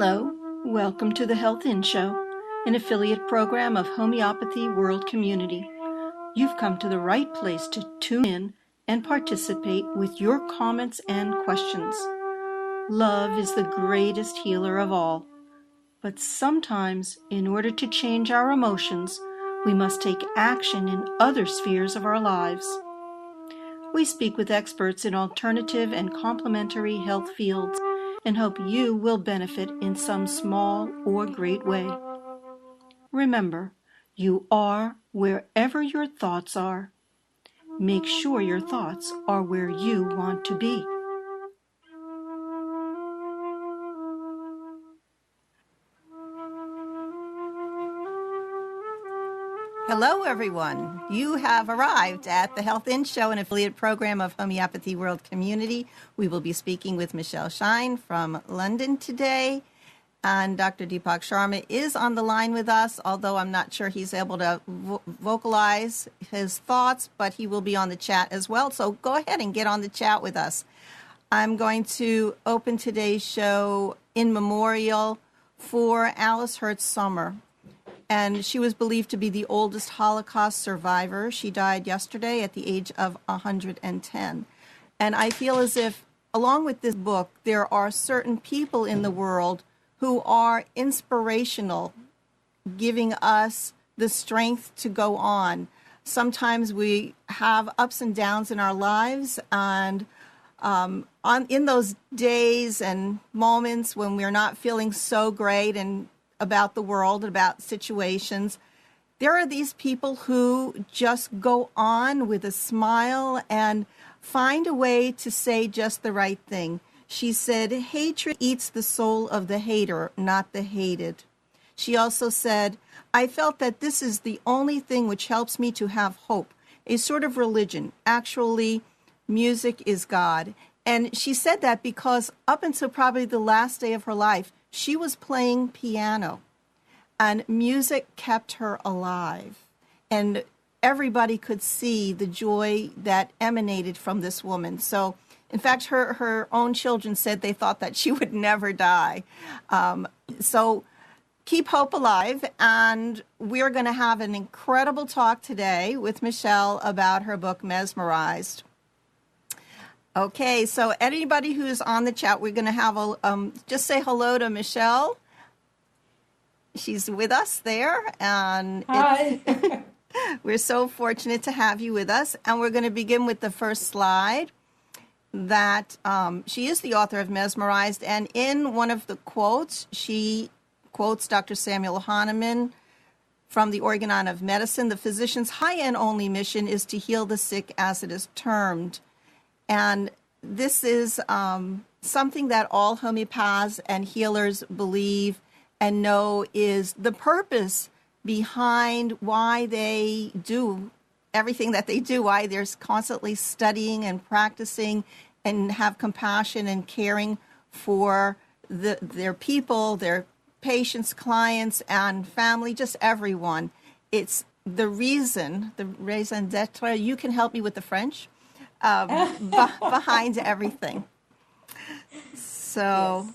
Hello, welcome to the Health In Show, an affiliate program of Homeopathy World Community. You've come to the right place to tune in and participate with your comments and questions. Love is the greatest healer of all, but sometimes, in order to change our emotions, we must take action in other spheres of our lives. We speak with experts in alternative and complementary health fields and hope you will benefit in some small or great way. Remember, you are wherever your thoughts are. Make sure your thoughts are where you want to be. Hello, everyone. You have arrived at the Health In Show, an affiliate program of Homeopathy World Community. We will be speaking with Michelle Shine from London today. And Dr. Deepak Sharma is on the line with us, although I'm not sure he's able to vocalize his thoughts, but he will be on the chat as well. So go ahead and get on the chat with us. I'm going to open today's show in memorial for Alice Hertz Sommer. And she was believed to be the oldest Holocaust survivor. She died yesterday at the age of 110. And I feel as if, along with this book, there are certain people in the world who are inspirational, giving us the strength to go on. Sometimes we have ups and downs in our lives, and in those days and moments when we're not feeling so great and about the world, about situations, there are these people who just go on with a smile and find a way to say just the right thing. She said, hatred eats the soul of the hater, not the hated. She also said, I felt that this is the only thing which helps me to have hope, a sort of religion. Actually, music is God. And she said that because up until probably the last day of her life, she was playing piano, and music kept her alive. And everybody could see the joy that emanated from this woman. So, in fact, her own children said they thought that she would never die. So keep hope alive. And we're going to have an incredible talk today with Michelle about her book, Mesmerized. Okay, so anybody who's on the chat, we're going to have just say hello to Michelle. She's with us there. And hi. We're so fortunate to have you with us. And we're going to begin with the first slide. That she is the author of Mesmerized, and in one of the quotes, she quotes Dr. Samuel Hahnemann from the Organon of Medicine. The physician's high and only mission is to heal the sick, as it is termed. And this is something that all homeopaths and healers believe and know is the purpose behind why they do everything that they do, why they're constantly studying and practicing and have compassion and caring for their people, their patients, clients, and family, just everyone. It's the raison d'etre, you can help me with the French, behind everything. So,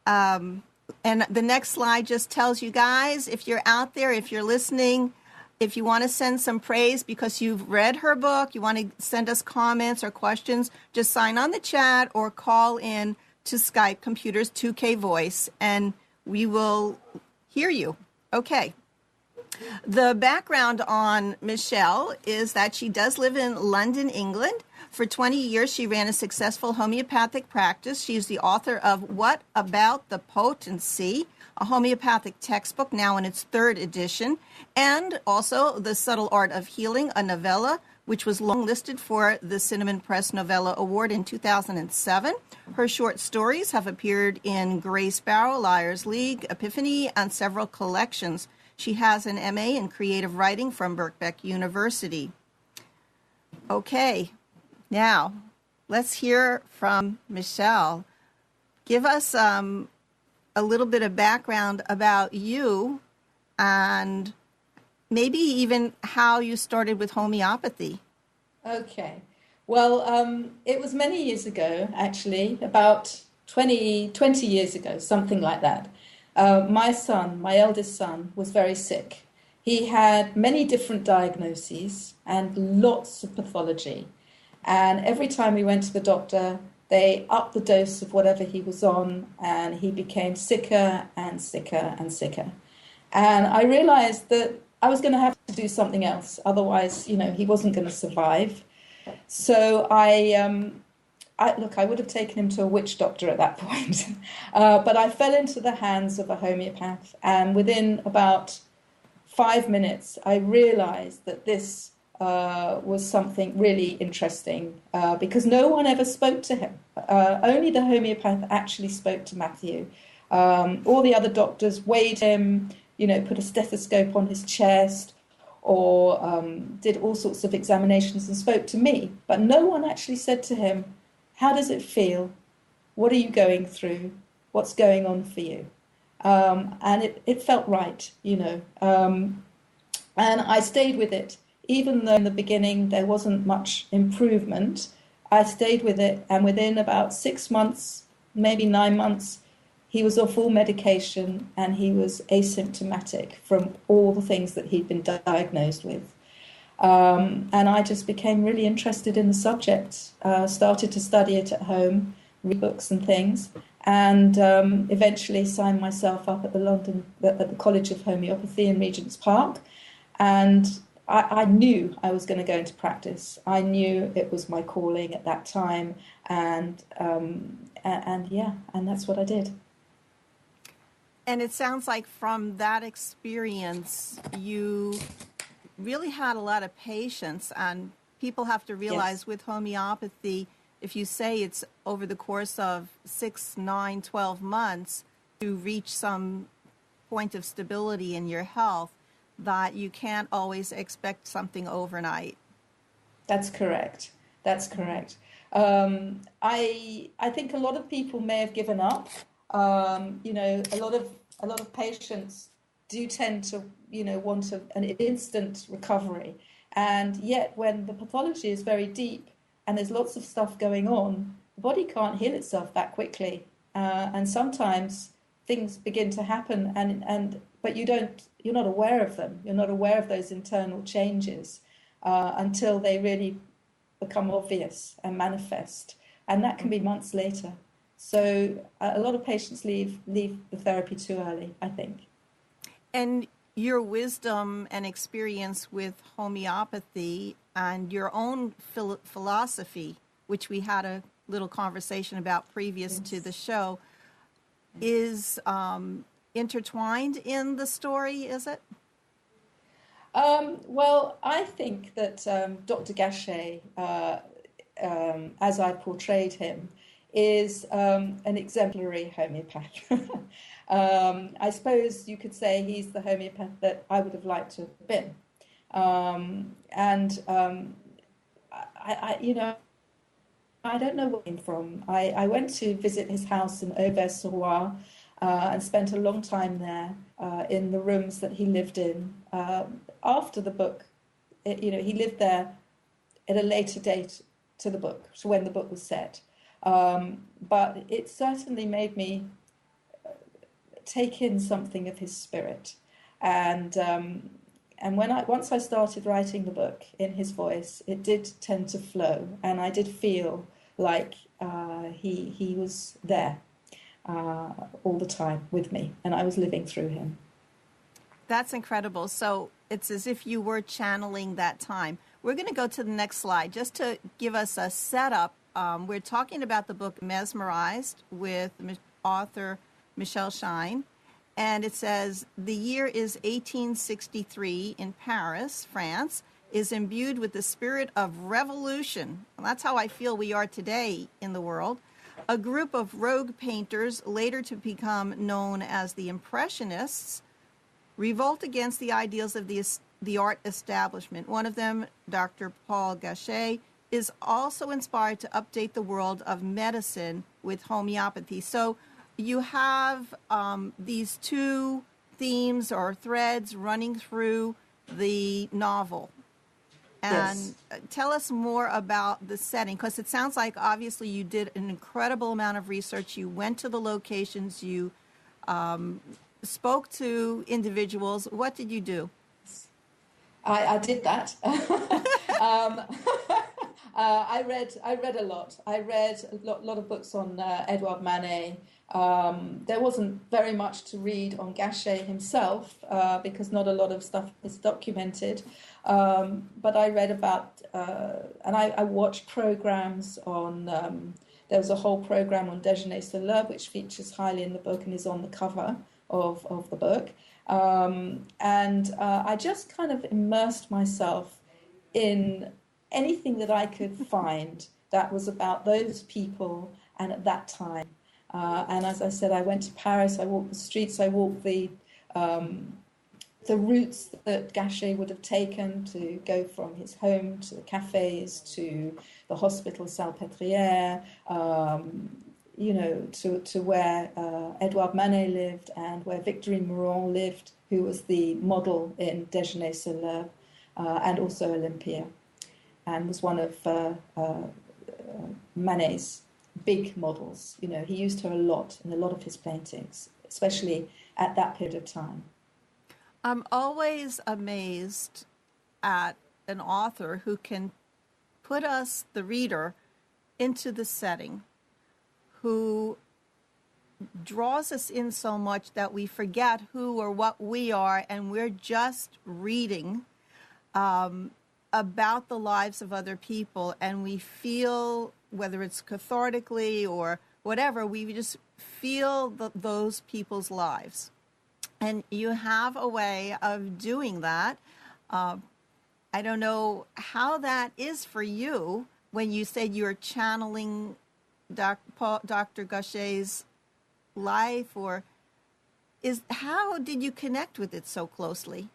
and the next slide just tells you guys, if you're out there, if you're listening, if you want to send some praise because you've read her book, you want to send us comments or questions, just sign on the chat or call in to Skype Computers 2K Voice, and we will hear you. Okay. The background on Michelle is that she does live in London, England. For 20 years, she ran a successful homeopathic practice. She's the author of What About the Potency?, a homeopathic textbook, now in its third edition, and also The Subtle Art of Healing, a novella, which was longlisted for the Cinnamon Press Novella Award in 2007. Her short stories have appeared in Gray Sparrow, Liars League, Epiphany, and several collections. She has an MA in creative writing from Birkbeck University. Okay, now let's hear from Michelle. Give us a little bit of background about you and maybe even how you started with homeopathy. Okay. Well, it was many years ago, actually, about 20 years ago, something like that. My eldest son, was very sick. He had many different diagnoses and lots of pathology. And every time we went to the doctor, they upped the dose of whatever he was on, and he became sicker and sicker and sicker. And I realized that I was going to have to do something else. Otherwise, he wasn't going to survive. So I would have taken him to a witch doctor at that point. But I fell into the hands of a homeopath. And within about 5 minutes, I realized that this was something really interesting because no one ever spoke to him. Only the homeopath actually spoke to Matthew. All the other doctors weighed him, put a stethoscope on his chest, or did all sorts of examinations and spoke to me. But no one actually said to him, how does it feel? What are you going through? What's going on for you? And it felt right, and I stayed with it. Even though in the beginning there wasn't much improvement, I stayed with it. And within about 6 months, maybe 9 months, he was off all medication and he was asymptomatic from all the things that he'd been diagnosed with. And I just became really interested in the subject, started to study it at home, read books and things, and eventually signed myself up at the College of Homeopathy in Regent's Park. And I knew I was going to go into practice. I knew it was my calling at that time, and that's what I did. And it sounds like from that experience, you really had a lot of patience, and people have to realize Yes. with homeopathy, if you say it's over the course of 6, 9, 12 months to reach some point of stability in your health, that you can't always expect something overnight. That's correct. That's correct. I think a lot of people may have given up. A lot of patients do tend to want an instant recovery, and yet when the pathology is very deep and there's lots of stuff going on, the body can't heal itself that quickly, and sometimes things begin to happen, but you're not aware of them. You're not aware of those internal changes until they really become obvious and manifest, and that can be months later. So a lot of patients leave the therapy too early, I think. And your wisdom and experience with homeopathy and your own philosophy, which we had a little conversation about previous to the show, is intertwined in the story, is it? Well, I think that Dr. Gachet, as I portrayed him, is an exemplary homeopath. I suppose you could say he's the homeopath that I would have liked to have been. I don't know where he came from. I went to visit his house in Auvers-sur-Oise and spent a long time there in the rooms that he lived in. After the book, he lived there at a later date to the book, to when the book was set. But it certainly made me take in something of his spirit. And once I started writing the book in his voice, it did tend to flow, and I did feel like he was there all the time with me, and I was living through him. That's incredible. So it's as if you were channeling that time. We're going to go to the next slide just to give us a setup. We're talking about the book Mesmerized with author Michelle Shine. And it says, the year is 1863 in Paris, France, is imbued with the spirit of revolution. And that's how I feel we are today in the world. A group of rogue painters, later to become known as the Impressionists, revolt against the ideals of the art establishment. One of them, Dr. Paul Gachet, is also inspired to update the world of medicine with homeopathy. So you have these two themes or threads running through the novel. And Yes. tell us more about the setting, because it sounds like obviously you did an incredible amount of research. You went to the locations, you spoke to individuals. What did you do? I did that. um, I read a lot. I read a lot of books on Edouard Manet. There wasn't very much to read on Gachet himself because not a lot of stuff is documented. But I read about and I watched programs on. There was a whole program on Déjeuner sur l'herbe, which features highly in the book and is on the cover of the book. And I just kind of immersed myself in anything that I could find that was about those people and at that time. And as I said, I went to Paris, I walked the streets, I walked the routes that Gachet would have taken to go from his home to the cafes, to the hospital Salpêtrière, to where Edouard Manet lived and where Victorine Meurent lived, who was the model in Déjeuner sur l'herbe, and also Olympia, and was one of Manet's big models. He used her a lot in a lot of his paintings, especially at that period of time. I'm always amazed at an author who can put us, the reader, into the setting, who draws us in so much that we forget who or what we are, and we're just reading about the lives of other people, and we feel, whether it's cathartically or whatever, we just feel those people's lives. And you have a way of doing that. I don't know how that is for you when you said you're channeling Dr. Gachet's life, or how did you connect with it so closely?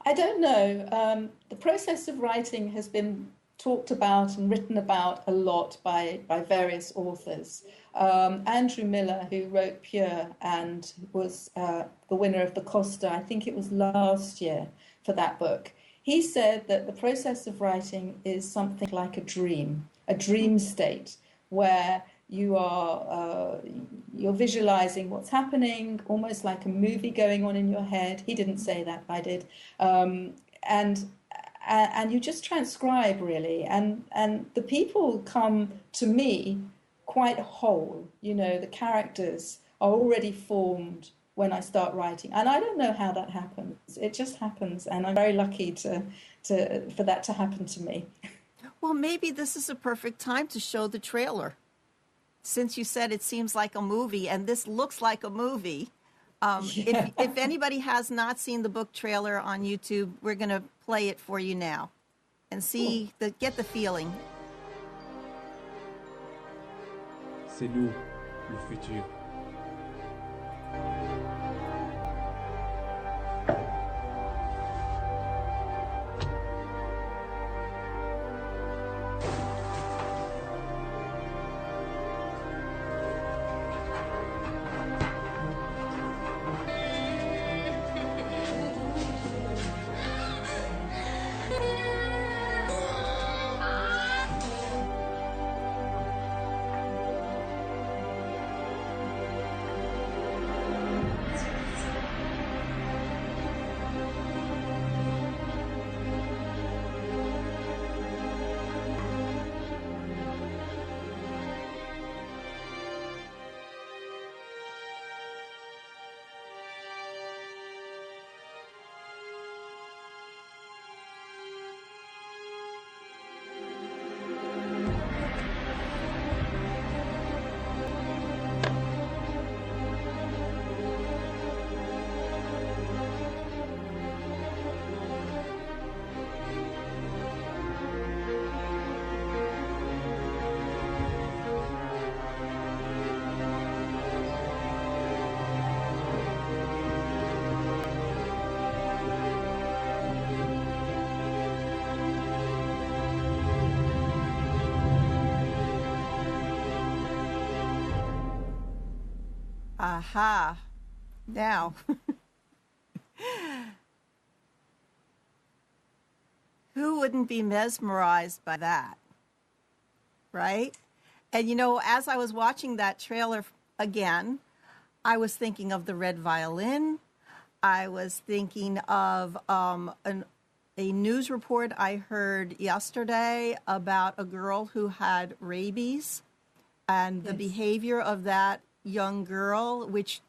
I don't know. The process of writing has been talked about and written about a lot by various authors. Andrew Miller, who wrote Pure and was the winner of the Costa, I think it was last year, for that book, he said that the process of writing is something like a dream state, where you're visualizing what's happening, almost like a movie going on in your head. He didn't say that, I did. And you just transcribe, really. And the people come to me quite whole. The characters are already formed when I start writing. And I don't know how that happens. It just happens. And I'm very lucky for that to happen to me. Well, maybe this is a perfect time to show the trailer. Since you said it seems like a movie, and this looks like a movie, if anybody has not seen the book trailer on YouTube, we're going to play it for you now and get the feeling. C'est nous, le futur. Aha. Now, Who wouldn't be mesmerized by that, right? And, as I was watching that trailer again, I was thinking of the red violin. I was thinking of a news report I heard yesterday about a girl who had rabies and the behavior of that young girl, which,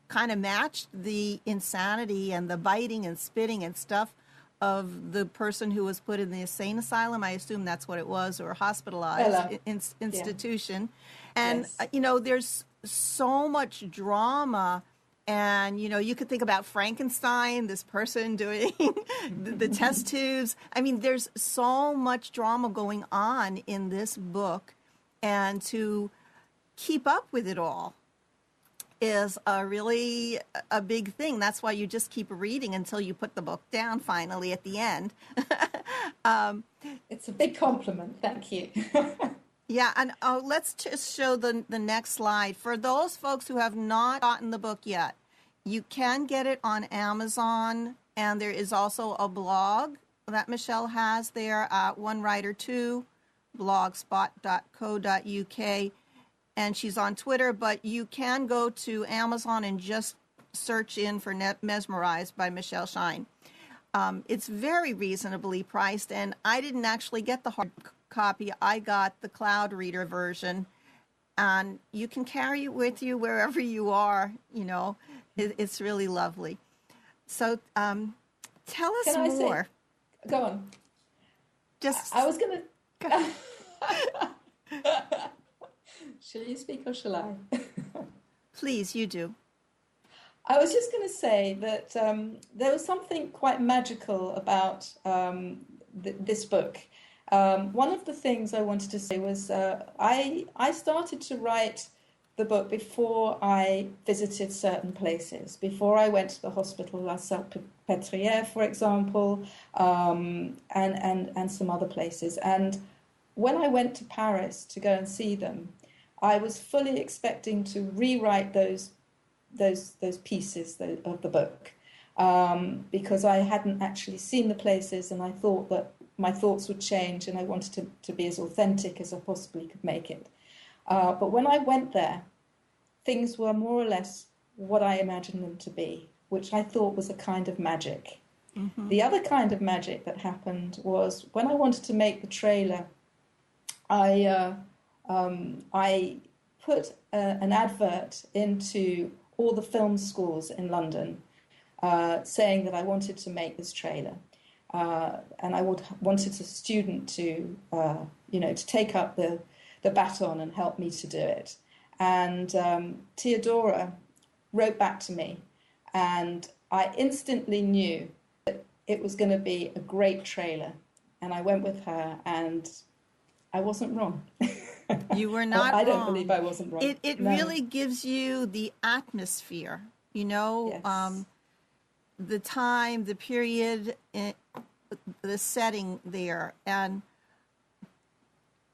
kind of matched the insanity and the biting and spitting and stuff of the person who was put in the insane asylum. I assume that's what it was, or hospitalized institution. And, there's so much drama. And, you could think about Frankenstein, this person doing the test tubes. I mean, there's so much drama going on in this book. And to keep up with it all is really a big thing. That's why you just keep reading until you put the book down finally at the end. It's a big compliment. Thank you. Yeah, and let's just show the next slide. For those folks who have not gotten the book yet, you can get it on Amazon, and there is also a blog that Michelle has there at onewriter2blogspot.co.uk, and she's on Twitter, but you can go to Amazon and just search in for Mesmerize by Michelle Shine. It's very reasonably priced, and I didn't actually get the hard copy. I got the cloud reader version, and you can carry it with you wherever you are. It's really lovely. So tell us more. Go on. I was going to... Shall you speak or shall I? Please, you do. I was just going to say that there was something quite magical about this book. One of the things I wanted to say was I started to write the book before I visited certain places, before I went to the hospital, La Salpêtrière, for example, and some other places. And when I went to Paris to go and see them, I was fully expecting to rewrite those pieces of the book because I hadn't actually seen the places, and I thought that my thoughts would change, and I wanted to be as authentic as I possibly could make it. But when I went there, things were more or less what I imagined them to be, which I thought was a kind of magic. Mm-hmm. The other kind of magic that happened was when I wanted to make the trailer, I put an advert into all the film schools in London saying that I wanted to make this trailer. And I wanted a student to take up the baton and help me to do it. And Theodora wrote back to me, and I instantly knew that it was going to be a great trailer. And I went with her, and I wasn't wrong. You were not wrong. I don't believe I wasn't wrong. It really gives you the atmosphere, Yes. The time, the period, the setting there. And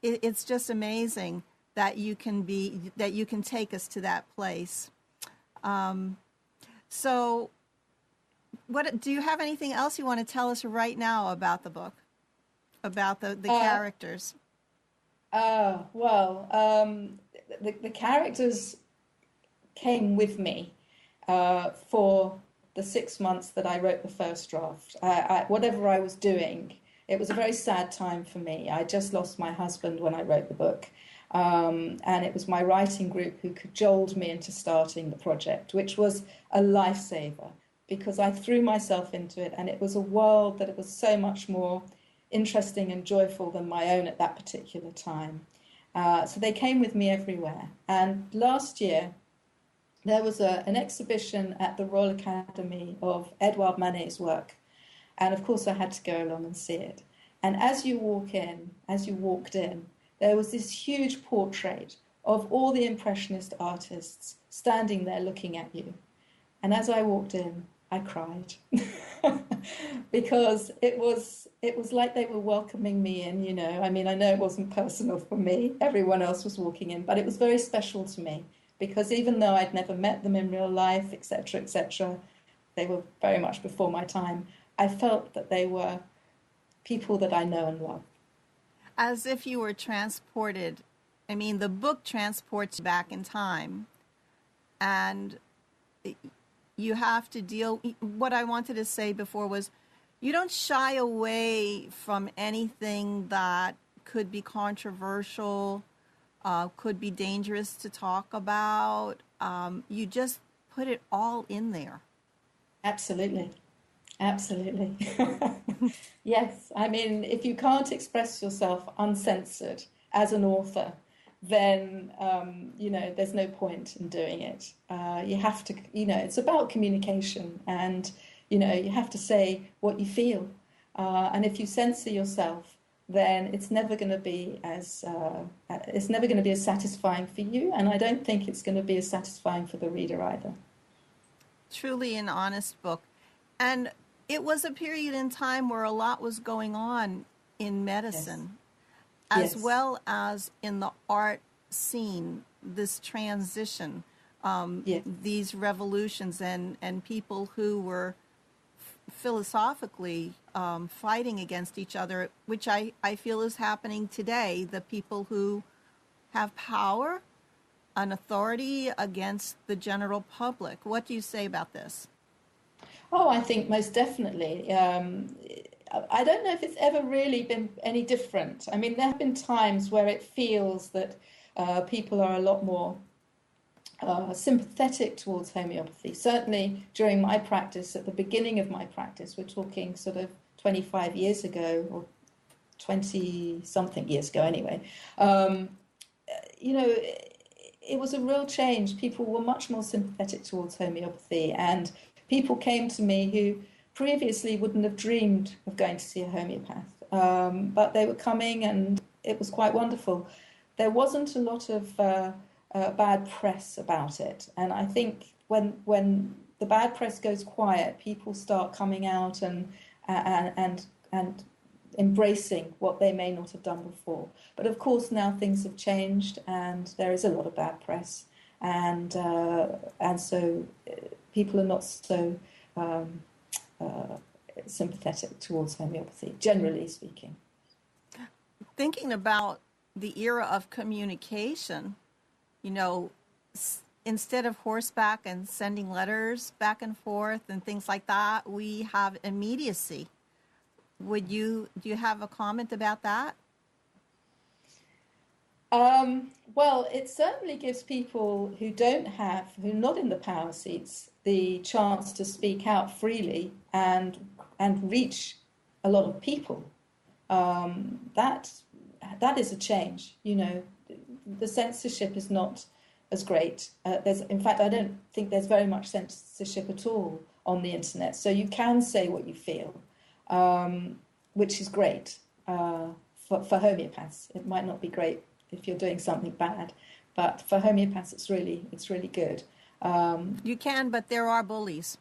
it's just amazing that you can take us to that place. So what do you have anything else you want to tell us right now about the book, about the characters? The characters came with me for the 6 months that I wrote the first draft. Whatever I was doing, it was a very sad time for me. I just lost my husband when I wrote the book. And it was my writing group who cajoled me into starting the project, which was a lifesaver because I threw myself into it, and it was a world that it was so much more interesting and joyful than my own at that particular time. So they came with me everywhere. And last year, there was an exhibition at the Royal Academy of Edouard Manet's work. And of course, I had to go along and see it. And as you walked in, there was this huge portrait of all the Impressionist artists standing there looking at you. And as I walked in, I cried because it was like they were welcoming me in, I mean, I know it wasn't personal for me. Everyone else was walking in, but it was very special to me because even though I'd never met them in real life, etc., they were very much before my time. I felt that they were people that I know and love. As if you were transported. I mean, the book transports you back in time, and you have to deal. What I wanted to say before was, you don't shy away from anything that could be controversial, could be dangerous to talk about. You just put it all in there. Absolutely. Absolutely. Yes. I mean, if you can't express yourself uncensored as an author, then, there's no point in doing it. You have to, it's about communication, and, you have to say what you feel. And if you censor yourself, then it's never going to be as satisfying for you. And I don't think it's going to be as satisfying for the reader either. Truly an honest book. And it was a period in time where a lot was going on in medicine, as well as in the art scene, this transition, these revolutions, and people who were philosophically fighting against each other, which I feel is happening today. The people who have power and authority against the general public. What do you say about this? Oh, I think most definitely. I don't know if it's ever really been any different. I mean, there have been times where it feels that people are a lot more sympathetic towards homeopathy. Certainly during my practice, at the beginning of my practice, we're talking sort of 25 years ago, or 20-something years ago anyway, it was a real change. People were much more sympathetic towards homeopathy, and people came to me who previously wouldn't have dreamed of going to see a homeopath, but they were coming, and it was quite wonderful. There wasn't a lot of bad press about it, and I think when the bad press goes quiet, people start coming out and embracing what they may not have done before. But of course now things have changed, and there is a lot of bad press, and so people are not so sympathetic towards homeopathy, generally speaking. Thinking about the era of communication, instead of horseback and sending letters back and forth and things like that, we have immediacy. Do you have a comment about that? Well, it certainly gives people who are not in the power seats, the chance to speak out freely and reach a lot of people. That is a change. The censorship is not as great. In fact, I don't think there's very much censorship at all on the internet. So you can say what you feel, which is great for homeopaths. It might not be great if you're doing something bad, but for homeopaths, it's really good. You can, but there are bullies.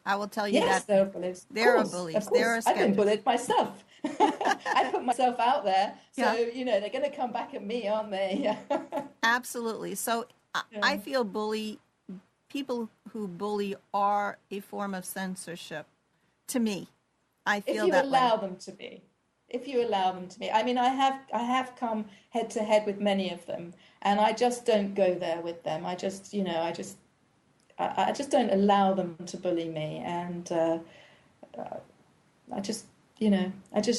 I will tell you that. Yes, there are bullies. There are bullies. Of course. There are I've been skeptics. bullied myself. I put myself out there, so they're going to come back at me, aren't they? Absolutely. So I feel people who bully are a form of censorship. To me, I feel that way. If you allow them to be. If you allow them to be. I mean, I have come head to head with many of them, and I just don't go there with them. I just don't allow them to bully me, and I just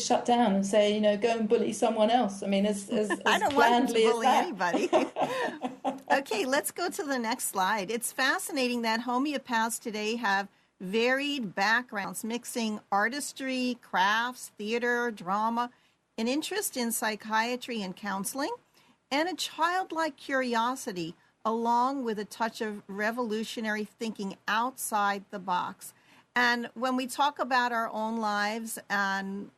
shut down and say, go and bully someone else. I mean, as I don't want to bully anybody. That. Okay, let's go to the next slide. It's fascinating that homeopaths today have varied backgrounds, mixing artistry, crafts, theater, drama, an interest in psychiatry and counseling, and a childlike curiosity, along with a touch of revolutionary thinking outside the box. And when we talk about our own lives, and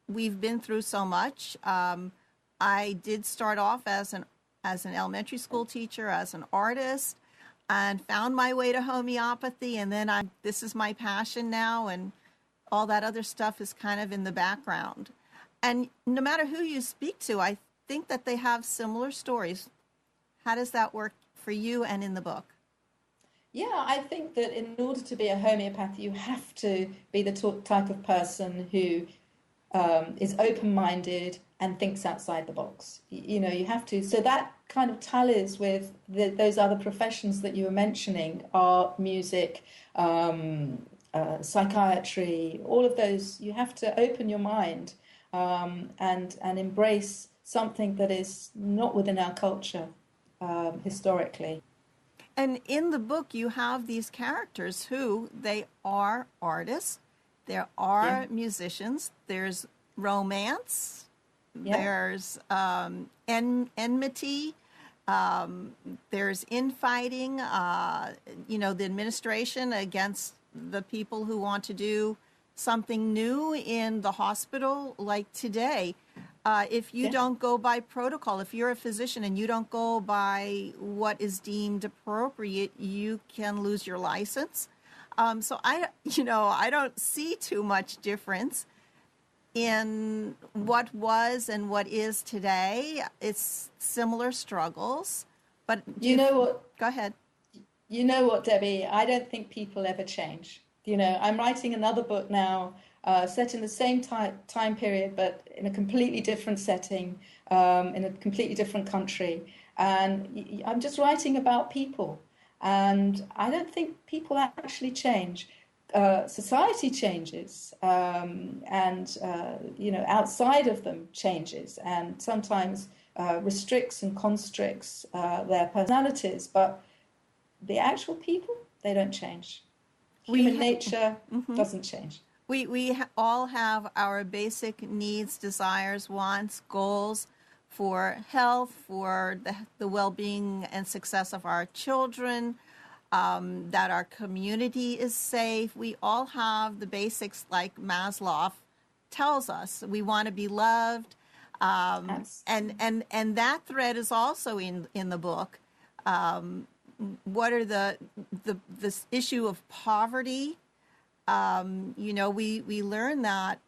we've been through so much, I did start off as an elementary school teacher, as an artist, and found my way to homeopathy, and then this is my passion now, and all that other stuff is kind of in the background. And no matter who you speak to, I think that they have similar stories. How does that work for you and in the book? Yeah, I think that in order to be a homeopath, you have to be the type of person who is open-minded and thinks outside the box. You have to. So that kind of tallies with those other professions that you were mentioning: art, music, psychiatry. All of those. You have to open your mind and embrace something that is not within our culture historically. And in the book, you have these characters who they are artists, there are musicians, there's romance, there's enmity, there's infighting, the administration against the people who want to do something new in the hospital, like today. If you don't go by protocol, if you're a physician and you don't go by what is deemed appropriate, you can lose your license. So I don't see too much difference in what was and what is today. It's similar struggles, but you know what? Go ahead. You know what, Debbie? I don't think people ever change. I'm writing another book now, set in the same time period, but in a completely different setting, in a completely different country. And I'm just writing about people. And I don't think people actually change. Society changes, outside of them changes, and sometimes restricts and constricts their personalities. But the actual people, they don't change. Human nature doesn't change. We all have our basic needs, desires, wants, goals for health, for the well-being and success of our children, that our community is safe. We all have the basics like Maslow tells us. We want to be loved. And that thread is also in the book. What are this issue of poverty? We learn that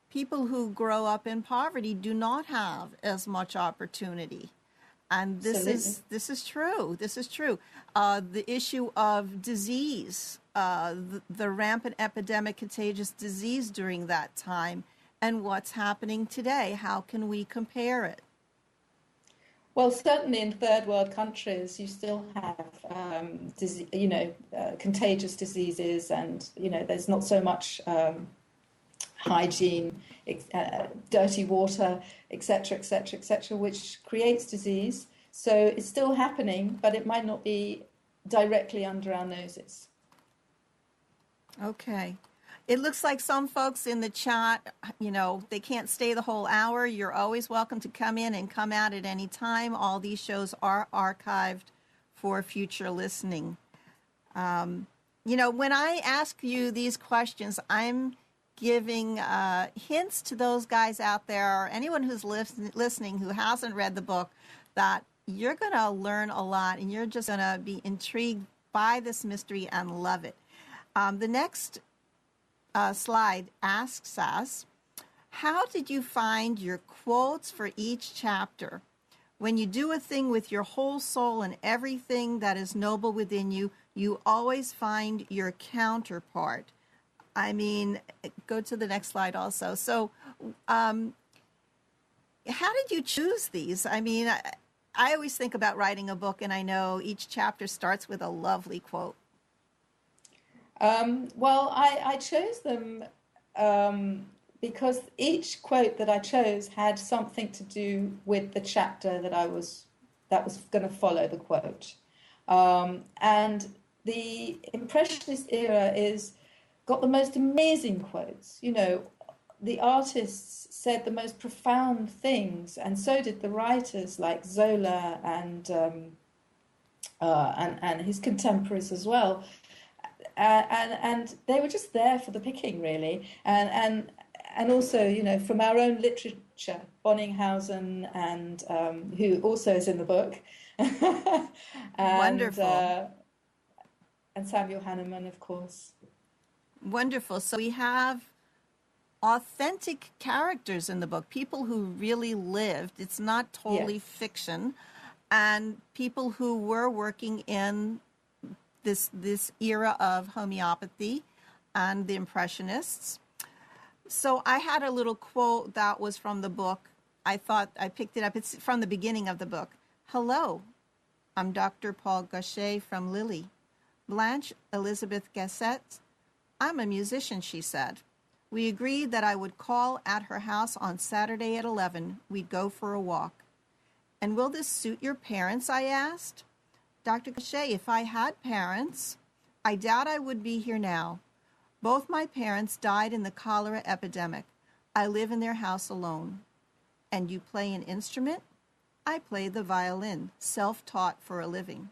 people who grow up in poverty do not have as much opportunity. And this is true. This is true. The issue of disease, the rampant epidemic contagious disease during that time, and what's happening today. How can we compare it? Well, certainly in third world countries, you still have, contagious diseases, and there's not so much hygiene, dirty water, etc., etc., etc., which creates disease. So it's still happening, but it might not be directly under our noses. Okay. It looks like some folks in the chat, they can't stay the whole hour. You're always welcome to come in and come out at any time. All these shows are archived for future listening. When I ask you these questions, I'm giving hints to those guys out there, or anyone who's listening who hasn't read the book, that you're going to learn a lot and you're just going to be intrigued by this mystery and love it. The next slide asks us, how did you find your quotes for each chapter? When you do a thing with your whole soul and everything that is noble within you, you always find your counterpart. I mean, go to the next slide also. So how did you choose these? I mean, I always think about writing a book, and I know each chapter starts with a lovely quote. I chose them because each quote that I chose had something to do with the chapter that was going to follow the quote. And the Impressionist era got the most amazing quotes. The artists said the most profound things, and so did the writers like Zola and his contemporaries as well. And they were just there for the picking, really, and also, from our own literature, Bonninghausen, and who also is in the book, and, wonderful, and Samuel Hahnemann, of course. Wonderful. So we have authentic characters in the book, people who really lived. It's not totally fiction, and people who were working in this era of homeopathy and the Impressionists. So I had a little quote that was from the book. I thought I picked it up. It's from the beginning of the book. Hello, I'm Dr. Paul Gachet from Lily. Blanche Elizabeth Gachet. I'm a musician, she said. We agreed that I would call at her house on Saturday at 11. We'd go for a walk. And will this suit your parents, I asked. Dr. Gachet, if I had parents, I doubt I would be here now. Both my parents died in the cholera epidemic. I live in their house alone. And you play an instrument? I play the violin, self-taught for a living.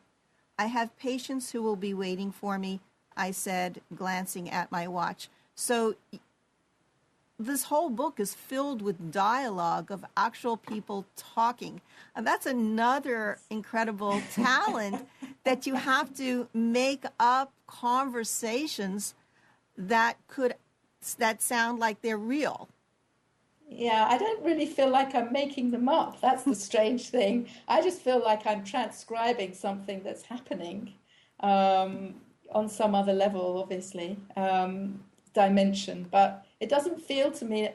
I have patients who will be waiting for me, I said, glancing at my watch. So this whole book is filled with dialogue of actual people talking. And that's another incredible talent that you have to make up conversations that sound like they're real. Yeah, I don't really feel like I'm making them up. That's the strange thing. I just feel like I'm transcribing something that's happening on some other level, obviously, dimension. But it doesn't feel to me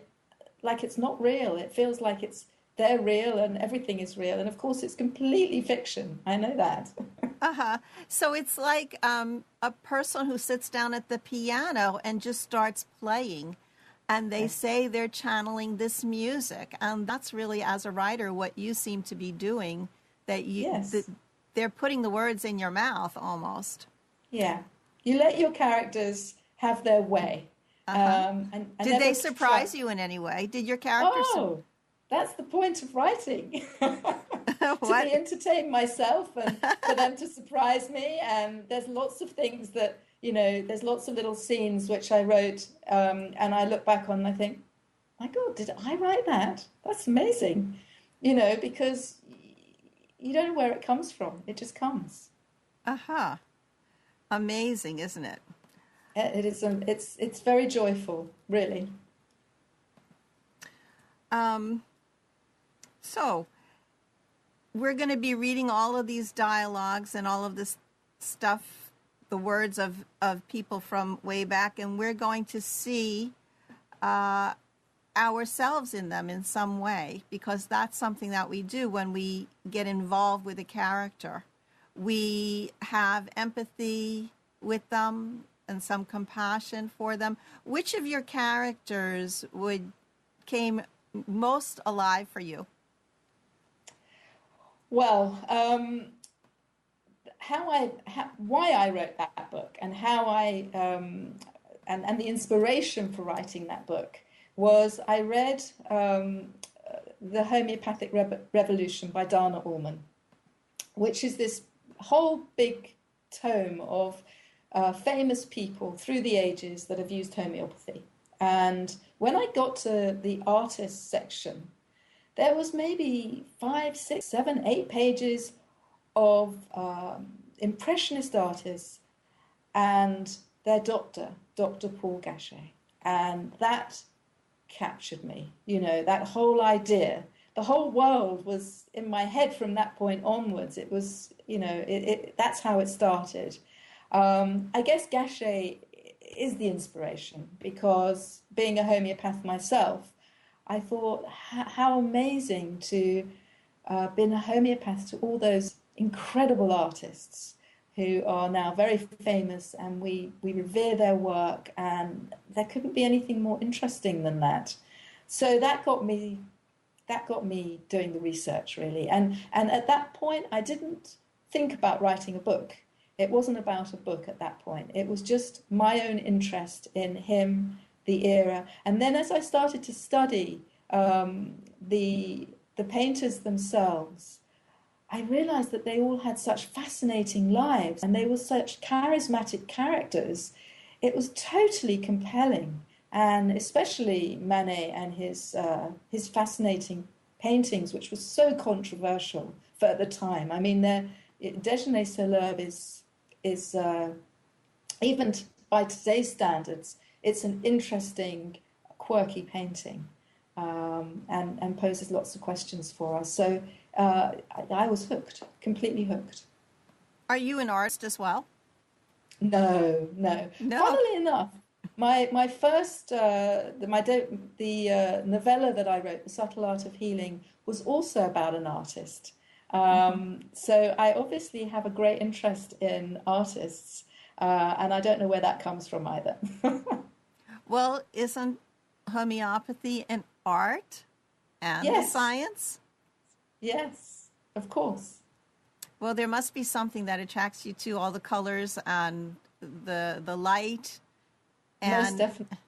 like it's not real. It feels like they're real and everything is real. And of course, it's completely fiction. I know that. So it's like a person who sits down at the piano and just starts playing, and they say they're channeling this music. And that's really, as a writer, what you seem to be doing, that they're putting the words in your mouth almost. Yeah. You let your characters have their way. And Did they surprise you in any way? Did your characters? Oh, that's the point of writing. To be entertain myself and for them to surprise me. And there's lots of things that, there's lots of little scenes which I wrote and I look back on and I think, my God, did I write that? That's amazing. Because you don't know where it comes from. It just comes. Amazing, isn't it? It is. It's very joyful, really. So we're going to be reading all of these dialogues and all of this stuff, the words of people from way back, and we're going to see ourselves in them in some way, because that's something that we do when we get involved with a character. We have empathy with them and some compassion for them. Which of your characters came most alive for you? Well, why I wrote that book and how and the inspiration for writing that book was I read The Homeopathic Revolution by Dana Ullman, which is this whole big tome of famous people through the ages that have used homeopathy. And when I got to the artist section, there was maybe 5, 6, 7, 8 pages of impressionist artists and their Dr. Paul Gachet. And that captured me, that whole idea. The whole world was in my head from that point onwards. It was, that's how it started. I guess Gachet is the inspiration because being a homeopath myself, I thought how amazing to been a homeopath to all those incredible artists who are now very famous, and we revere their work, and there couldn't be anything more interesting than that. So that got me doing the research, really. And at that point, I didn't think about writing a book. It wasn't about a book at that point. It was just my own interest in him, the era. And then as I started to study the painters themselves, I realized that they all had such fascinating lives and they were such charismatic characters. It was totally compelling. And especially Manet and his fascinating paintings, which was so controversial for the time. I mean, Déjeuner sur l'herbe is even by today's standards, it's an interesting, quirky painting, and poses lots of questions for us. So I was hooked, completely hooked. Are you an artist as well? No. Funnily enough, My first novella that I wrote, The Subtle Art of Healing, was also about an artist. So I obviously have a great interest in artists, and I don't know where that comes from either. Well, isn't homeopathy an art and a Yes, science? yes, of course. Well, there must be something that attracts you to all the colors and the light, Most and definitely.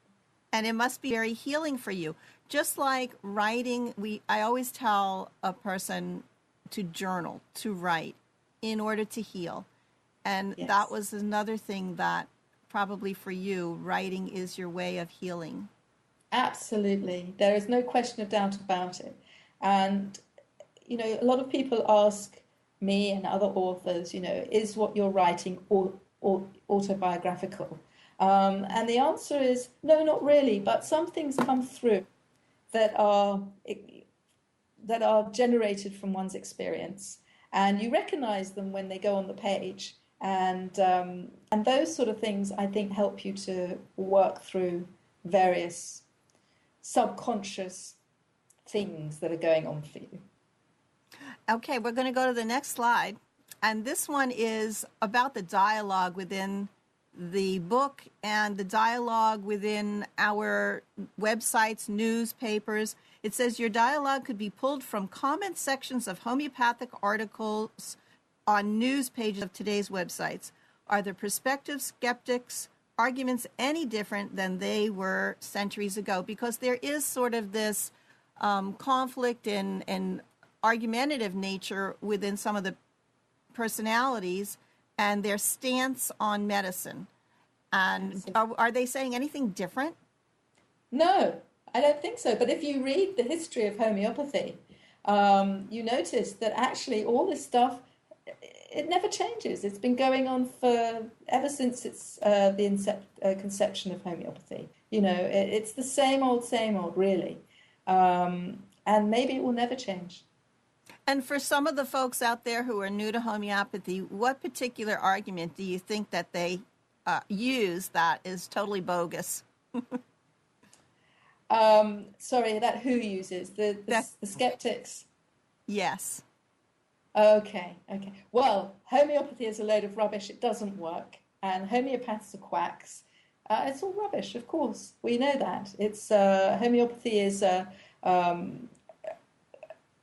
it must be very healing for you. Just like writing, I always tell a person to journal, to write in order to heal. And Yes. that was another thing that probably for you, writing is your way of healing. Absolutely. There is no question of doubt about it. And, a lot of people ask me and other authors, is what you're writing autobiographical? And the answer is no, not really. But some things come through that are generated from one's experience, and you recognize them when they go on the page. And those sort of things, I think, help you to work through various subconscious things that are going on for you. Okay, we're going to go to the next slide. And this one is about the dialogue within the book and the dialogue within our websites, newspapers. It says your dialogue could be pulled from comment sections of homeopathic articles on news pages of today's websites. Are the prospective skeptics' arguments any different than they were centuries ago? Because there is sort of this conflict and argumentative nature within some of the personalities and their stance on medicine. And are they saying anything different? No, I don't think so. But if you read the history of homeopathy, you notice that actually all this stuff, it never changes. It's been going on ever since it's the conception of homeopathy. It's the same old, really. And maybe it will never change. And for some of the folks out there who are new to homeopathy, what particular argument do you think that they use that is totally bogus? Sorry, that who uses? The skeptics? Yes. Okay. Well, homeopathy is a load of rubbish. It doesn't work. And homeopaths are quacks. It's all rubbish, of course. We know that. Homeopathy is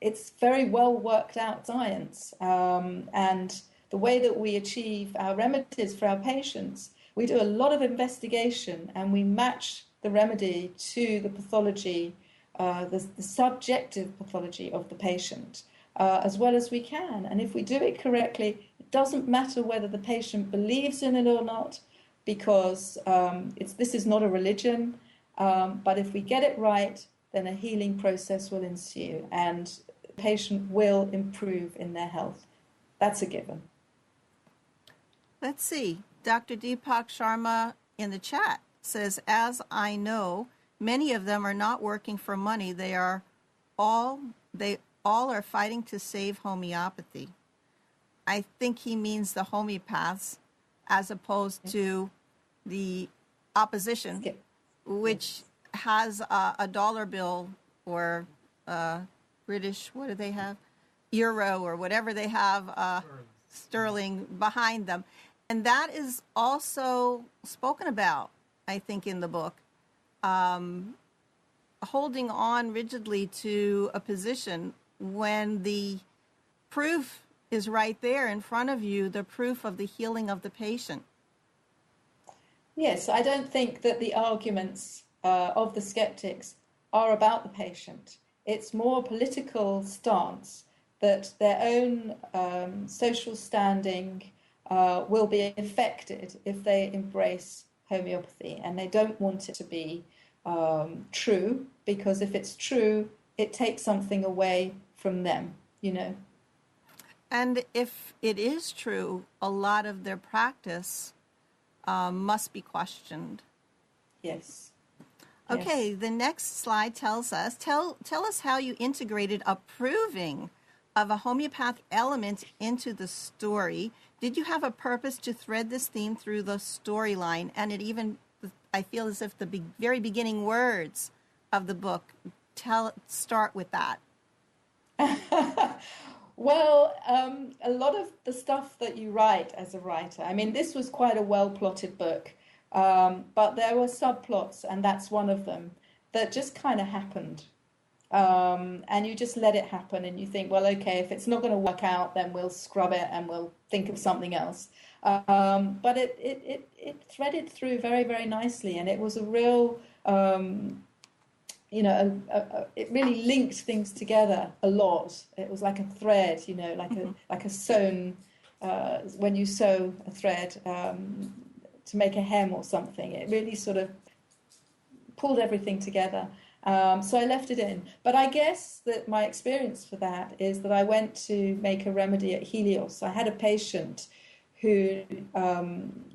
it's very well worked out science. And the way that we achieve our remedies for our patients, we do a lot of investigation and we match the remedy to the pathology, the subjective pathology of the patient, as well as we can. And if we do it correctly, it doesn't matter whether the patient believes in it or not, because this is not a religion. But if we get it right, then a healing process will ensue and the patient will improve in their health. That's a given. Let's see. Dr. Deepak Sharma in the chat says, as I know, many of them are not working for money. They all are fighting to save homeopathy. I think he means the homeopaths as opposed to the opposition, which has a dollar bill or British, what do they have? Euro or whatever they have, sterling behind them. And that is also spoken about, I think, in the book. Holding on rigidly to a position when the proof is right there in front of you, the proof of the healing of the patient. Yes, I don't think that the arguments of the skeptics are about the patient. It's more a political stance that their own social standing will be affected if they embrace homeopathy, and they don't want it to be true, because if it's true, it takes something away from them, And if it is true, a lot of their practice must be questioned. Yes. Okay, Yes. The next slide tells us, tell us how you integrated a proving of a homeopathic element into the story. Did you have a purpose to thread this theme through the storyline? And it even I feel as if the very beginning words of the book start with that. Well, a lot of the stuff that you write as a writer, I mean, this was quite a well-plotted book, but there were subplots, and that's one of them, that just kind of happened. And you just let it happen, and you think, well, okay, if it's not going to work out, then we'll scrub it and we'll think of something else. But it threaded through very, very nicely, and it was a real, it really linked things together a lot. It was like a thread, like a sewn, when you sew a thread to make a hem or something. It really sort of pulled everything together. So I left it in. But I guess that my experience for that is that I went to make a remedy at Helios. I had a patient who,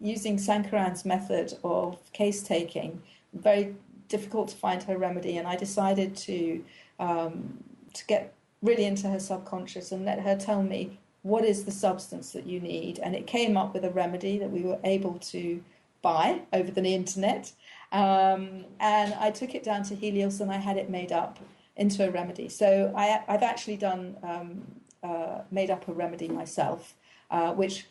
using Sankaran's method of case taking, very difficult to find her remedy, and I decided to get really into her subconscious and let her tell me what is the substance that you need. And it came up with a remedy that we were able to buy over the internet. And I took it down to Helios and I had it made up into a remedy. So I've actually made up a remedy myself, which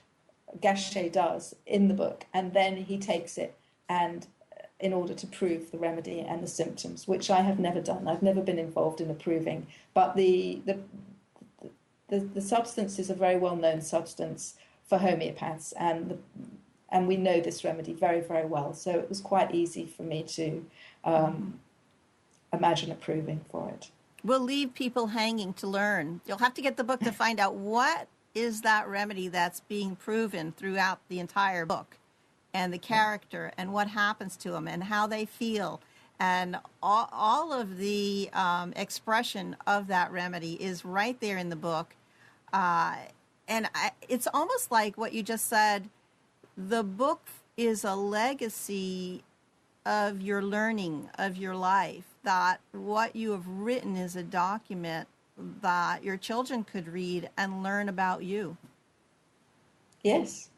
Gachet does in the book, and then he takes it and in order to prove the remedy and the symptoms, which I have never done. I've never been involved in approving, but the substance is a very well-known substance for homeopaths, and we know this remedy very, very well. So it was quite easy for me to imagine approving for it. We'll leave people hanging to learn. You'll have to get the book to find out what is that remedy that's being proven throughout the entire book, and the character and what happens to them and how they feel. And all of the expression of that remedy is right there in the book. It's almost like what you just said. The book is a legacy of your learning, of your life, that what you have written is a document that your children could read and learn about you. Yes,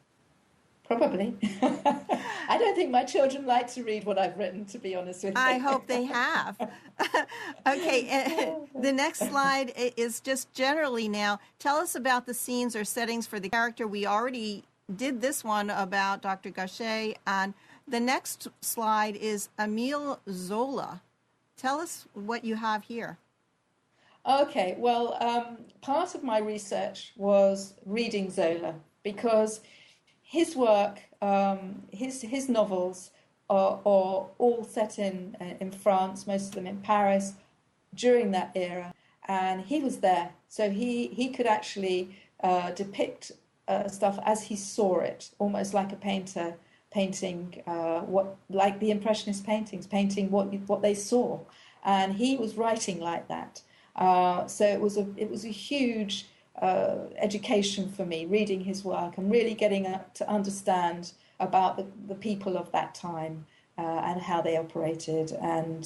probably. I don't think my children like to read what I've written, to be honest with you. I hope they have. Okay, the next slide is just generally now. Tell us about the scenes or settings for the character. We already did this one about Dr. Gachet, and the next slide is Emile Zola. Tell us what you have here. Okay, well, part of my research was reading Zola, because his work, his novels are all set in France, most of them in Paris, during that era, and he was there, so he could actually depict stuff as he saw it, almost like a painter painting like the Impressionist paintings, painting what they saw, and he was writing like that. So it was a huge education for me, reading his work and really getting to understand about the people of that time and how they operated, and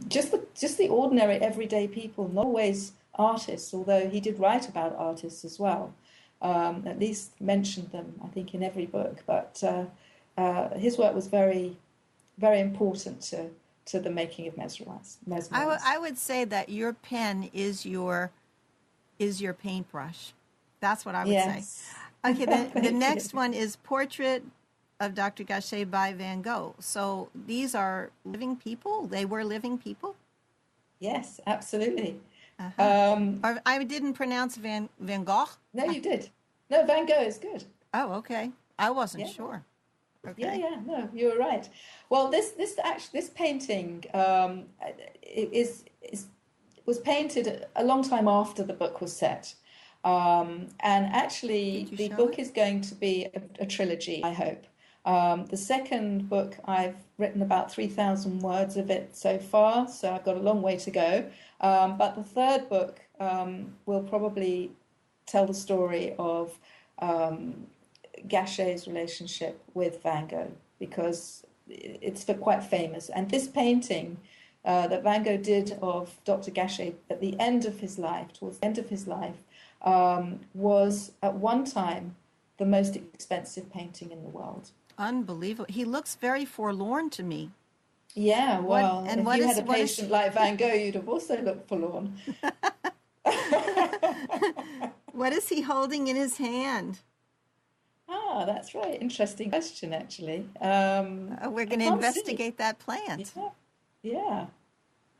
just the ordinary everyday people, not always artists, although he did write about artists as well. At least mentioned them, I think, in every book. But his work was very, very important to the making of Mesmerize. I would say that your pen is your paintbrush. That's what I would say. Okay, the next one is Portrait of Dr. Gachet by Van Gogh. So these are living people? They were living people? Yes, absolutely. I didn't pronounce Van Gogh? No, you did. No, Van Gogh is good. Oh, okay. I wasn't sure. Okay. Yeah, no, you were right. Well, this painting was painted a long time after the book was set, and actually the book is going to be a trilogy, I hope. The second book, I've written about 3,000 words of it so far, so I've got a long way to go. But the third book will probably tell the story of Gachet's relationship with Van Gogh, because it's quite famous. And this painting that Van Gogh did of Dr. Gachet at the end of his life, towards the end of his life, was at one time the most expensive painting in the world. Unbelievable. He looks very forlorn to me. Yeah, well, And if what you is had a what is patient like Van Gogh, you'd have also looked forlorn. what is he holding in his hand? Ah, that's right. Interesting question, actually. We're I going to can't see. investigate that plant. Yeah, yeah,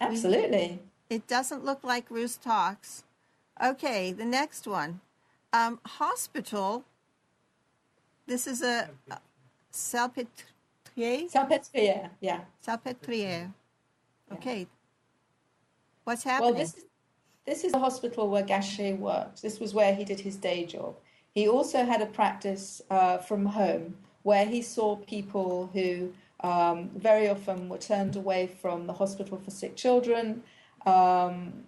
We absolutely. It doesn't look like Roost talks. Okay, the next one. Hospital. This is a Salpêtrière. Salpêtrière, yeah. Salpêtrière. Yeah. Okay. What's Well, happening? this is the hospital where Gachet worked. This was where he did his day job. He also had a practice from home where he saw people who very often were turned away from the hospital for sick children, um,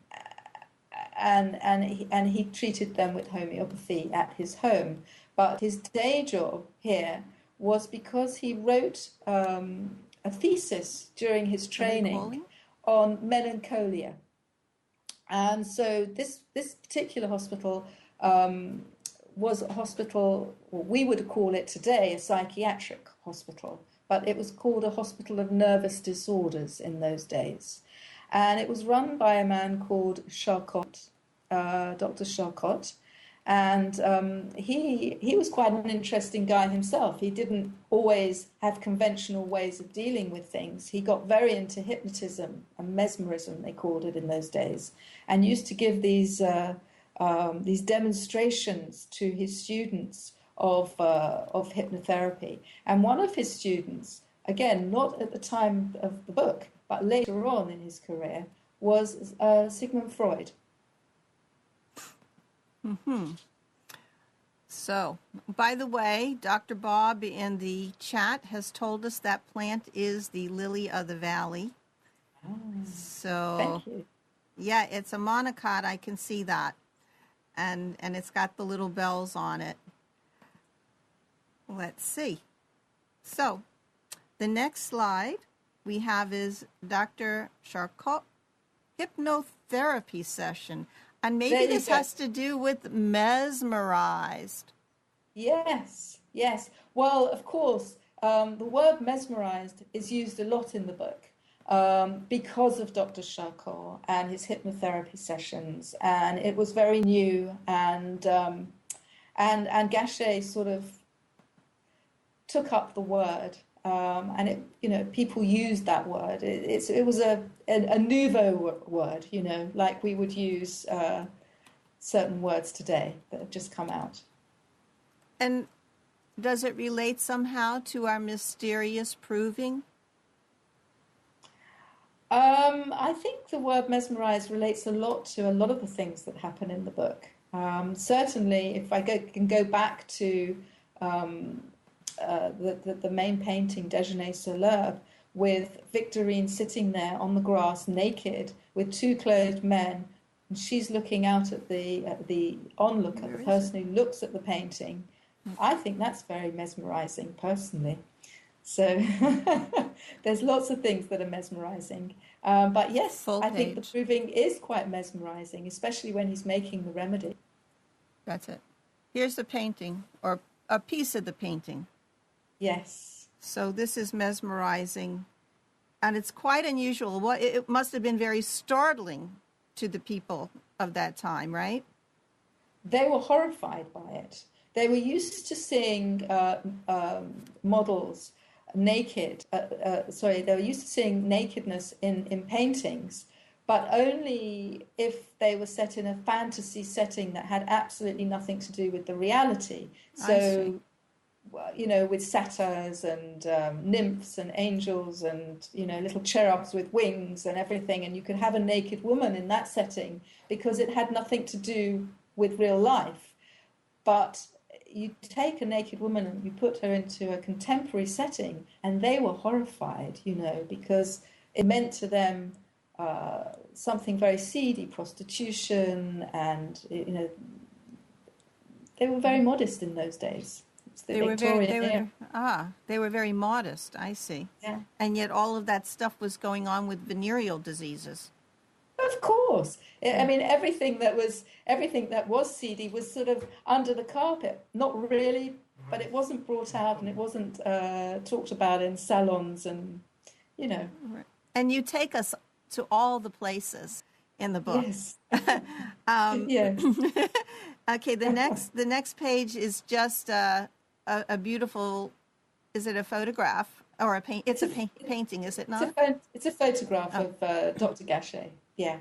and he treated them with homeopathy at his home. But his day job here was because he wrote a thesis during his Somebody training calling? on melancholia. And so this particular hospital was a hospital, or we would call it today a psychiatric hospital, but it was called a hospital of nervous disorders in those days. And it was run by a man called Charcot, Dr. Charcot. And he was quite an interesting guy himself. He didn't always have conventional ways of dealing with things. He got very into hypnotism and mesmerism, they called it in those days, and used to give these demonstrations to his students of hypnotherapy. And one of his students, again, not at the time of the book, but later on in his career, was Sigmund Freud. So, by the way, Dr. Bob in the chat has told us that plant is the lily of the valley. So, Thank you. yeah, it's a monocot. I can see that. And it's got the little bells on it. Let's see. So, the next slide we have is Dr. Charcot hypnotherapy session. And maybe this has to do with mesmerized. Yes, yes. Well, of course, the word mesmerized is used a lot in the book because of Dr. Charcot and his hypnotherapy sessions, and it was very new, and Gachet sort of took up the word, and it, people used that word. It was a nouveau word, like we would use certain words today that have just come out. And does it relate somehow to our mysterious proving? I think the word mesmerize relates a lot to a lot of the things that happen in the book. Certainly, if I can go back to the main painting, Déjeuner sur l'herbe, with Victorine sitting there on the grass naked with two clothed men, and she's looking out at the onlooker, the person who looks at the painting. I think that's very mesmerizing, personally. So there's lots of things that are mesmerizing. But yes, I think the proving is quite mesmerizing, especially when he's making the remedy. That's it. Here's the painting, or a piece of the painting. Yes. So this is mesmerizing, and it's quite unusual. Well, it must have been very startling to the people of that time, right? They were horrified by it. They were used to seeing models naked. They were used to seeing nakedness in paintings, but only if they were set in a fantasy setting that had absolutely nothing to do with the reality. So, with satyrs and nymphs and angels and, little cherubs with wings and everything, and you could have a naked woman in that setting because it had nothing to do with real life. But you take a naked woman and you put her into a contemporary setting, and they were horrified, because it meant to them something very seedy, prostitution, and they were very modest in those days. It's the Victorian era. They were very modest. I see. Yeah. And yet all of that stuff was going on with venereal diseases. Of course. I mean, everything that was seedy was sort of under the carpet. Not really, but it wasn't brought out and it wasn't talked about in salons and, you know. And you take us to all the places in the book. Yes. Um, Yes. Okay, the next page is just a beautiful. Is it a photograph or a paint? It's a painting, is it not? It's a photograph Oh. of Dr. Gachet. Yeah.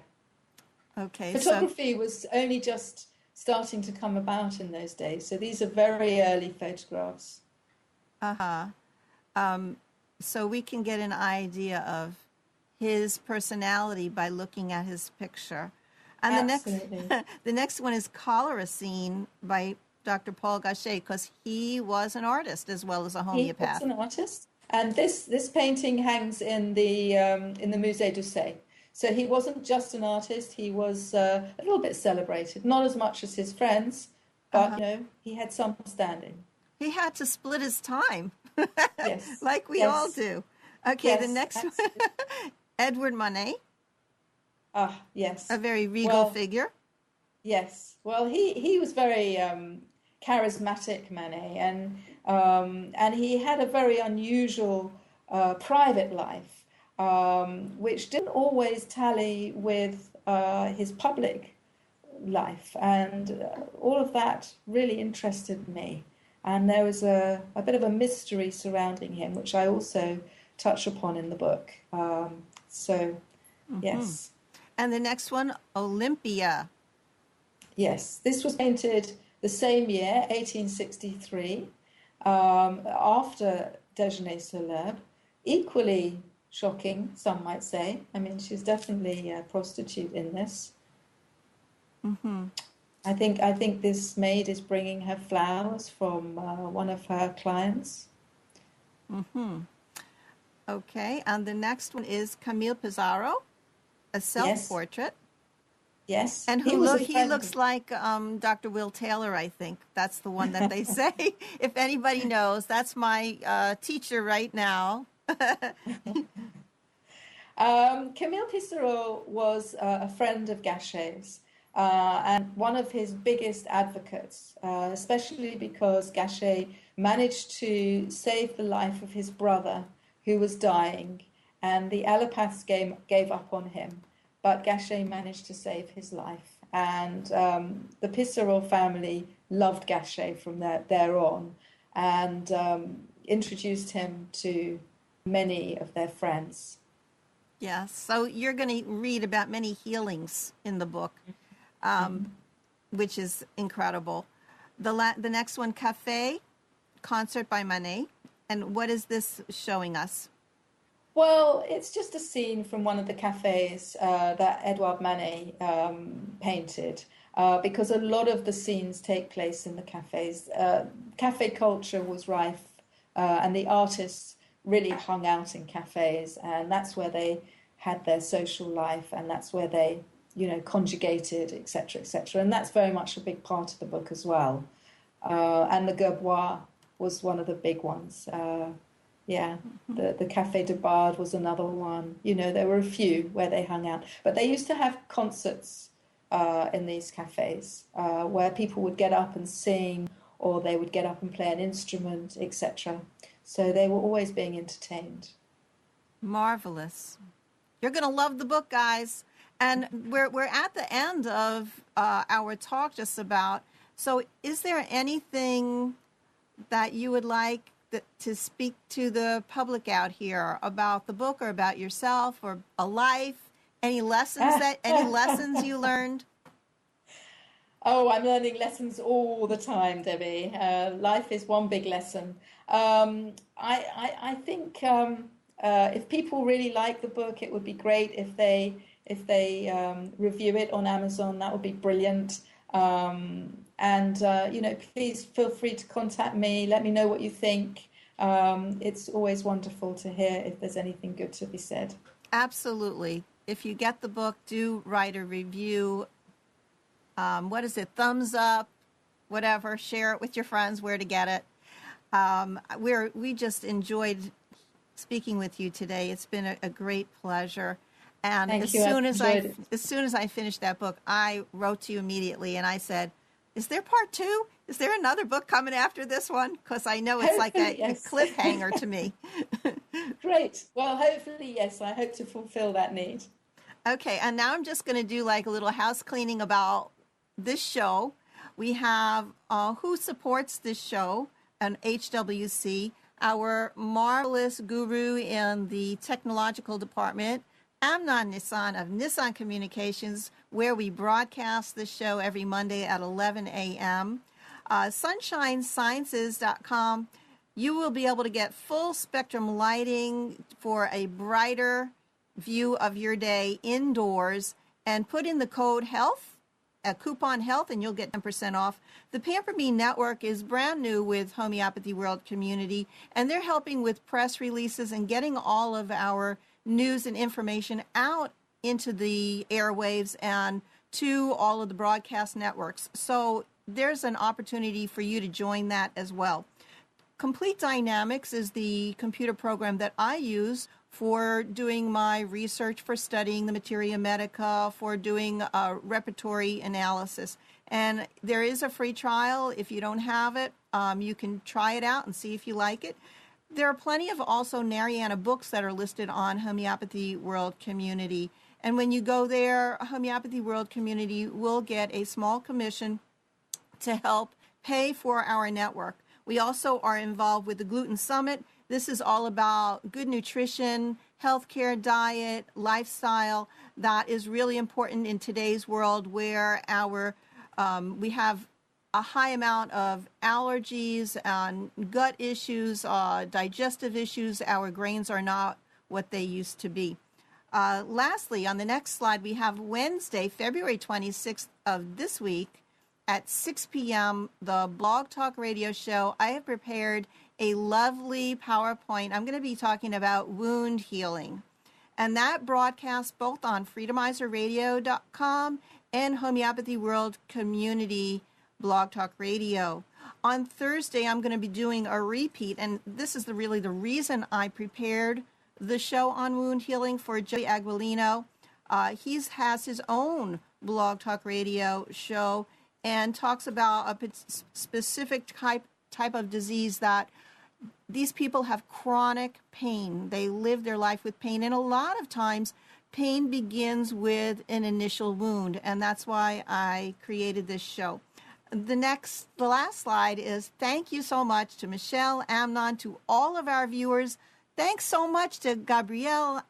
Okay, Photography was only just starting to come about in those days, so these are very early photographs. so we can get an idea of his personality by looking at his picture. And Absolutely. the next one is Cholera Scene by Dr. Paul Gachet, because he was an artist as well as a He was homeopath. an artist, and this painting hangs in the Musée d'Orsay. So he wasn't just an artist; he was a little bit celebrated, not as much as his friends, but you know, he had some standing. He had to split his time, Yes, like we yes. all do. Okay, Yes, the next one, absolutely. Edward Monet, Ah, yes. a very regal Well, figure. yes. Well, he was very charismatic, Manet, and he had a very unusual private life, which didn't always tally with his public life, and all of that really interested me. And there was a bit of a mystery surrounding him, which I also touch upon in the book. Yes. And the next one, Olympia. Yes, this was painted the same year, 1863, after Déjeuner sur l'herbe. Equally shocking, some might say. I mean, she's definitely a prostitute in this. I think this maid is bringing her flowers from one of her clients. Okay, and the next one is Camille Pizarro, a self-portrait. Yes. And He was a he friend looks of- like Dr. Will Taylor, I think. That's the one that they say. If anybody knows, that's my teacher right now. Camille Pissarro was a friend of Gachet's and one of his biggest advocates, especially because Gachet managed to save the life of his brother who was dying, and the allopaths gave up on him. But Gachet managed to save his life, and the Pissarro family loved Gachet from there on, and introduced him to many of their friends. Yes, so you're going to read about many healings in the book, which is incredible. The next one, Café, concert by Manet. And what is this showing us? Well, it's just a scene from one of the cafes that Edouard Manet painted, because a lot of the scenes take place in the cafes. Cafe culture was rife, and the artists really hung out in cafes, and that's where they had their social life, and that's where they, conjugated, etc., etc. And that's very much a big part of the book as well. And the Gerbois was one of the big ones. The Café de Bard was another one. There were a few where they hung out. But they used to have concerts in these cafes where people would get up and sing, or they would get up and play an instrument, etc. So they were always being entertained. Marvelous. You're going to love the book, guys. And we're at the end of our talk just about. So is there anything that you would like to speak to the public out here about the book, or about yourself, or a life? Any lessons you learned? Oh, I'm learning lessons all the time, Debbie. Life is one big lesson. I think if people really like the book, it would be great if they review it on Amazon. That would be brilliant. Please feel free to contact me. Let me know what you think. It's always wonderful to hear if there's anything good to be said. Absolutely. If you get the book, do write a review. What is it? Thumbs up, whatever. Share it with your friends where to get it. We just enjoyed speaking with you today. It's been a great pleasure. And as soon as I finished that book, I wrote to you immediately and I said, "Is there part 2? Is there another book coming after this one?" Because I know it's like a cliffhanger to me. Great. Well, hopefully, yes, I hope to fulfill that need. Okay, and now I'm just going to do like a little house cleaning about this show. We have who supports this show, an HWC, our marvelous guru in the technological department, Amnon Nissan of Nissan Communications, where we broadcast the show every Monday at 11 a.m. SunshineSciences.com. You will be able to get full spectrum lighting for a brighter view of your day indoors, and put in the code HEALTH, a coupon HEALTH, and you'll get 10% off. The Pamper Me Network is brand new with Homeopathy World Community, and they're helping with press releases and getting all of our news and information out into the airwaves and to all of the broadcast networks. So there's an opportunity for you to join that as well. Complete Dynamics is the computer program that I use for doing my research, for studying the materia medica, for doing repertory analysis. And there is a free trial. If you don't have it, you can try it out and see if you like it. There are plenty of also Narayana books that are listed on Homeopathy World Community. And when you go there, Homeopathy World Community will get a small commission to help pay for our network. We also are involved with the Gluten Summit. This is all about good nutrition, healthcare, diet, lifestyle. That is really important in today's world where we have a high amount of allergies and gut issues, digestive issues. Our grains are not what they used to be. Lastly, on the next slide, we have Wednesday, February 26th of this week at 6 p.m., the Blog Talk Radio Show. I have prepared a lovely PowerPoint. I'm going to be talking about wound healing. And that broadcasts both on freedomizerradio.com and Homeopathy World Community Blog Talk Radio. On Thursday, I'm going to be doing a repeat, and this is really the reason I prepared the show on wound healing for Joey Aguilino. He has his own Blog Talk Radio show and talks about a specific type of disease that these people have chronic pain. They live their life with pain, and a lot of times pain begins with an initial wound, and that's why I created this show. The last slide is thank you so much to Michelle, Amnon, to all of our viewers. Thanks so much to Gabrielle,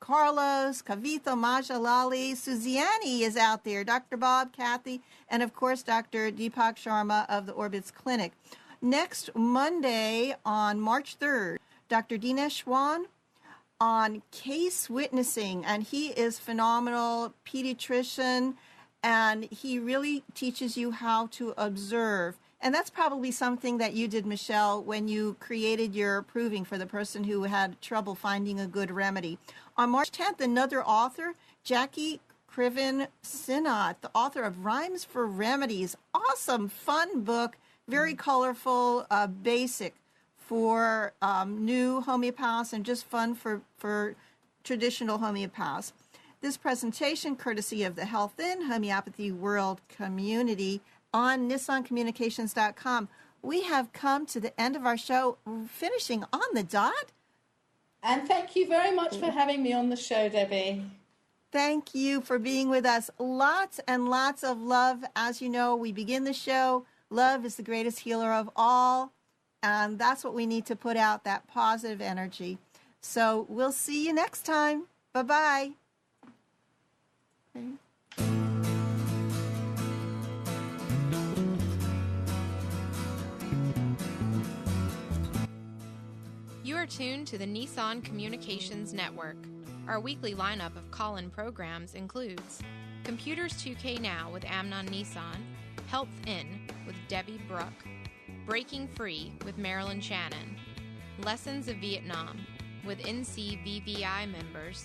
Carlos, Kavitha, Majalali, Suziani is out there, Dr. Bob, Kathy, and of course Dr. Deepak Sharma of the Orbits Clinic. Next Monday on March 3rd, Dr. Dinesh Swan on case witnessing, and he is phenomenal pediatrician, and he really teaches you how to observe. And that's probably something that you did, Michelle, when you created your proving for the person who had trouble finding a good remedy. On March 10th, another author, Jackie Criven Sinnott, the author of Rhymes for Remedies. Awesome, fun book, very colorful, basic for new homeopaths and just fun for traditional homeopaths. This presentation, courtesy of the Health in Homeopathy World Community, on nissancommunications.com. We have come to the end of our show, finishing on the dot. And thank you very much for having me on the show, Debbie. Thank you for being with us. Lots and lots of love. As you know, we begin the show. Love is the greatest healer of all. And that's what we need to put out, that positive energy. So we'll see you next time. Bye-bye. Okay. You are tuned to the Nissan Communications Network. Our weekly lineup of call-in programs includes Computers 2K Now with Amnon Nissan, Health In with Debbie Bruck, Breaking Free with Marilyn Shannon, Lessons of Vietnam with NCVVI members,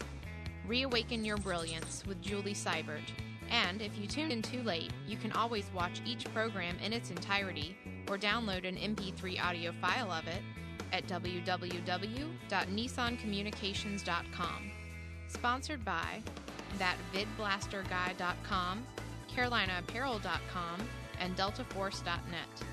Reawaken Your Brilliance with Julie Seibert, and if you tuned in too late, you can always watch each program in its entirety or download an MP3 audio file of it at www.nissancommunications.com. Sponsored by thatvidblasterguy.com, carolinaapparel.com, and deltaforce.net.